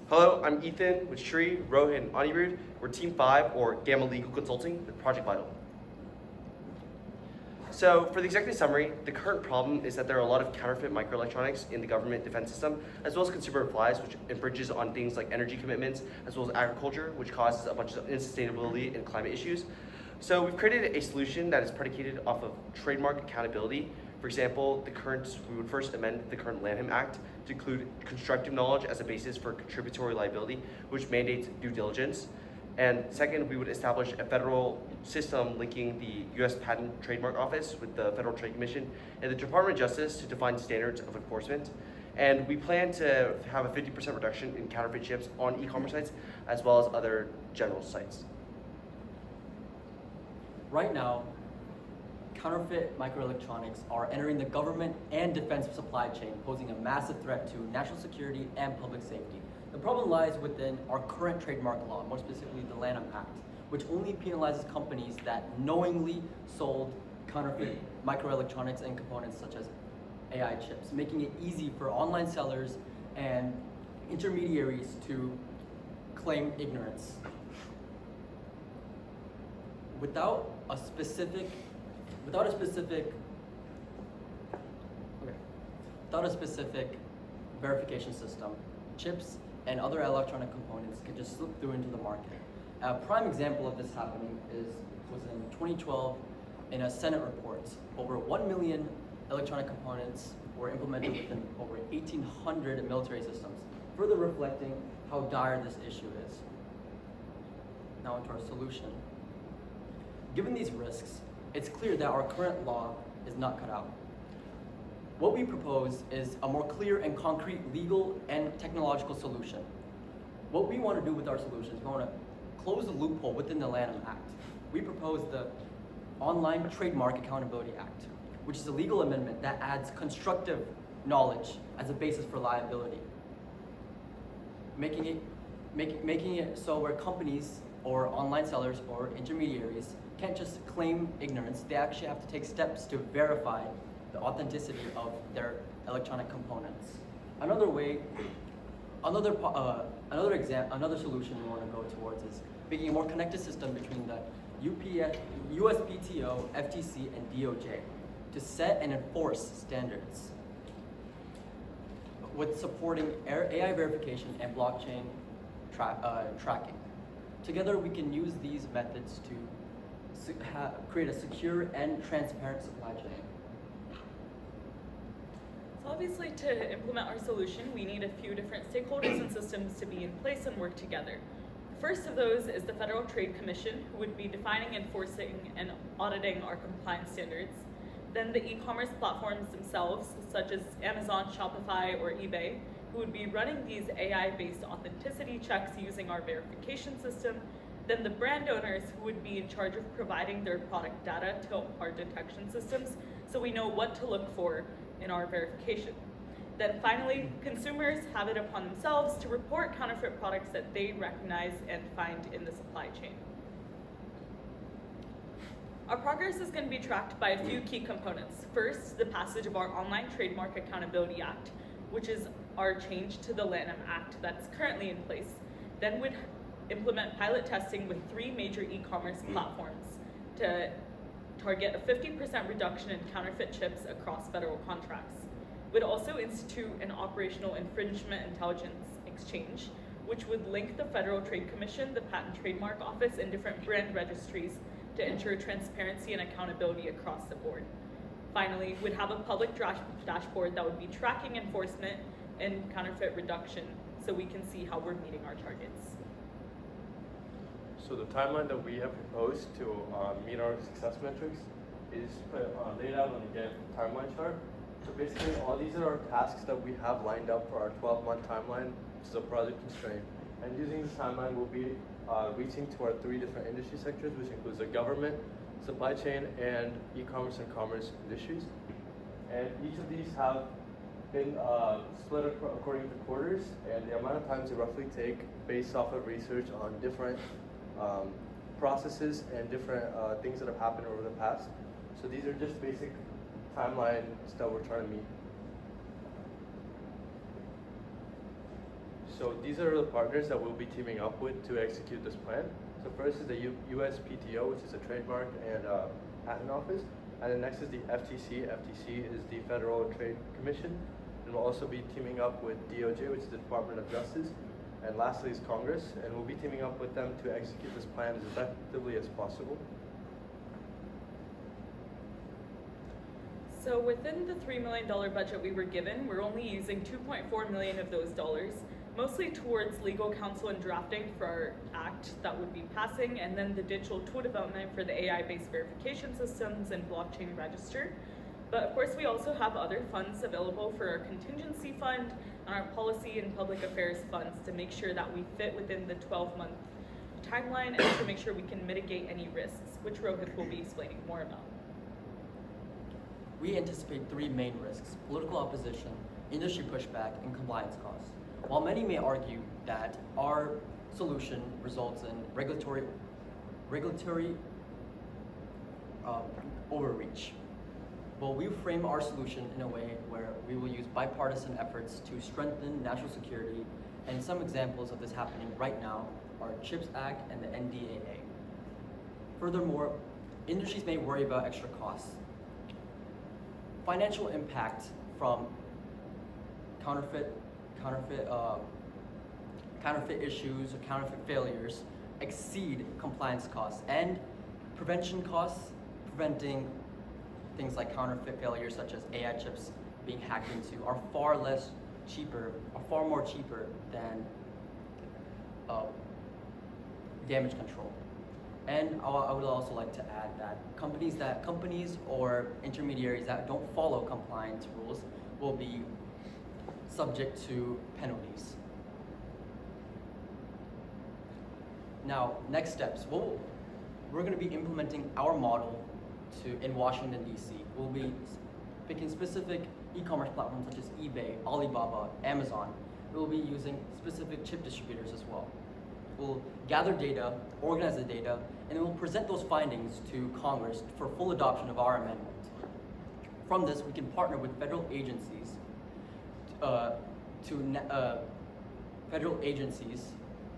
Hello, I'm Ethan with Shri, Rohit, and Anirudh. We're Team 5, or Gamma Legal Consulting, with Project Vital. So, for the executive summary, the current problem is that there are a lot of counterfeit microelectronics in the government defense system, as well as consumer supplies, which infringes on things like energy commitments, as well as agriculture, which causes a bunch of unsustainability and climate issues. So, we've created a solution that is predicated off of trademark accountability. For example, we would first amend the current Lanham Act to include constructive knowledge as a basis for contributory liability, which mandates due diligence. And second, we would establish a federal system linking the U.S. Patent Trademark Office with the Federal Trade Commission and the Department of Justice to define standards of enforcement. And we plan to have a 50% reduction in counterfeit chips on e-commerce sites, as well as other general sites. Right now, counterfeit microelectronics are entering the government and defense supply chain, posing a massive threat to national security and public safety. The problem lies within our current trademark law, more specifically the Lanham Act, which only penalizes companies that knowingly sold counterfeit microelectronics and components such as AI chips, making it easy for online sellers and intermediaries to claim ignorance. Without a specific verification system, chips and other electronic components can just slip through into the market. A prime example of this happening was in 2012 in a Senate report. Over 1 million electronic components were implemented within over 1,800 military systems, further reflecting how dire this issue is. Now into our solution. Given these risks, it's clear that our current law is not cut out. What we propose is a more clear and concrete legal and technological solution. What we want to do with our solution is we want to close the loophole within the Lanham Act. We propose the Online Trademark Accountability Act, which is a legal amendment that adds constructive knowledge as a basis for liability, making it so where companies or online sellers or intermediaries can't just claim ignorance. They actually have to take steps to verify the authenticity of their electronic components. Another solution we want to go towards is making a more connected system between the USPTO, FTC, and DOJ to set and enforce standards with supporting AI verification and blockchain tracking. Together, we can use these methods to create a secure and transparent supply chain. So obviously, to implement our solution, we need a few different stakeholders and systems to be in place and work together. The first of those is the Federal Trade Commission, who would be defining, enforcing, and auditing our compliance standards. Then the e-commerce platforms themselves, such as Amazon, Shopify, or eBay, who would be running these AI-based authenticity checks using our verification system. Then the brand owners, who would be in charge of providing their product data to our detection systems, so we know what to look for in our verification. Then finally, consumers have it upon themselves to report counterfeit products that they recognize and find in the supply chain. Our progress is going to be tracked by a few key components. First, the passage of our Online Trademark Accountability Act, which is our change to the Lanham Act that's currently in place. Then we'd implement pilot testing with 3 major e-commerce platforms to target a 50% reduction in counterfeit chips across federal contracts. We'd also institute an operational infringement intelligence exchange, which would link the Federal Trade Commission, the Patent Trademark Office, and different brand registries to ensure transparency and accountability across the board. Finally, we'd have a public dashboard that would be tracking enforcement and counterfeit reduction so we can see how we're meeting our targets. So the timeline that we have proposed to meet our success metrics is laid out on the Gantt timeline chart. So basically, all these are our tasks that we have lined up for our 12-month timeline, which is a project constraint. And using this timeline, we'll be reaching to our 3 different industry sectors, which includes the government, supply chain, and e-commerce and commerce industries. And each of these have been split according to quarters, and the amount of time to roughly take based off of research on different processes and different things that have happened over the past. So these are just basic timelines that we're trying to meet. So these are the partners that we'll be teaming up with to execute this plan. So first is the USPTO, which is a trademark and patent office. And then next is the FTC. FTC is the Federal Trade Commission. And we'll also be teaming up with DOJ, which is the Department of Justice. And lastly is Congress. And we'll be teaming up with them to execute this plan as effectively as possible. So within the $3 million budget we were given, we're only using $2.4 million of those dollars, mostly towards legal counsel and drafting for our act that would be passing, and then the digital tool development for the AI-based verification systems and blockchain register. But of course, we also have other funds available for our contingency fund and our policy and public affairs funds to make sure that we fit within the 12-month timeline and to make sure we can mitigate any risks, which Rohit will be explaining more about. We anticipate three main risks: political opposition, industry pushback, and compliance costs. While many may argue that our solution results in regulatory overreach, well, we frame our solution in a way where we will use bipartisan efforts to strengthen national security, and some examples of this happening right now are CHIPS Act and the NDAA. Furthermore, industries may worry about extra costs. Financial impact from counterfeit issues or counterfeit failures exceed compliance costs, and prevention costs, preventing things like counterfeit failures such as AI chips being hacked into, are far more cheaper than damage control. And I would also like to add that companies or intermediaries that don't follow compliance rules will be subject to penalties. Now, next steps. We're going to be implementing our model in Washington, D.C. We'll be picking specific e-commerce platforms such as eBay, Alibaba, Amazon. We'll be using specific chip distributors as well. We'll gather data, organize the data, and we'll present those findings to Congress for full adoption of our amendment. From this, we can partner with federal agencies to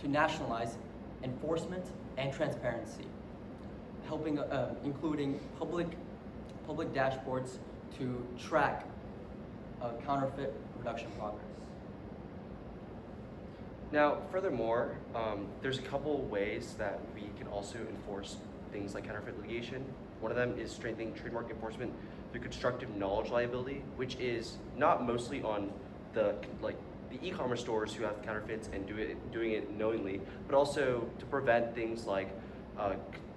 nationalize enforcement and transparency, helping including public dashboards to track counterfeit reduction progress. Now, furthermore, there's a couple ways that we can also enforce things like counterfeit litigation. One of them is strengthening trademark enforcement through constructive knowledge liability, which is not mostly on the e-commerce stores who have counterfeits and doing it knowingly, but also to prevent things like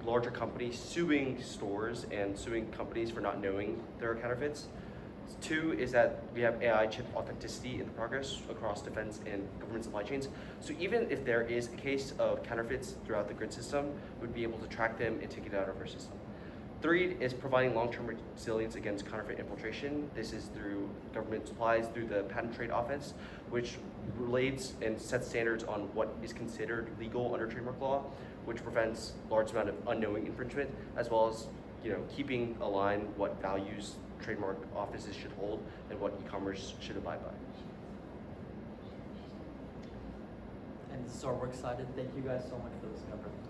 larger companies suing stores and suing companies for not knowing there are counterfeits. Two is that we have AI chip authenticity in progress across defense and government supply chains. So even if there is a case of counterfeits throughout the grid system, we'd be able to track them and take it out of our system. Three is providing long-term resilience against counterfeit infiltration. This is through government supplies, through the Patent Trade Office, which relates and sets standards on what is considered legal under trademark law, which prevents large amount of unknowing infringement, as well as keeping aligned what values trademark offices should hold and what e-commerce should abide by. And so we're excited. Thank you guys so much for this coverage.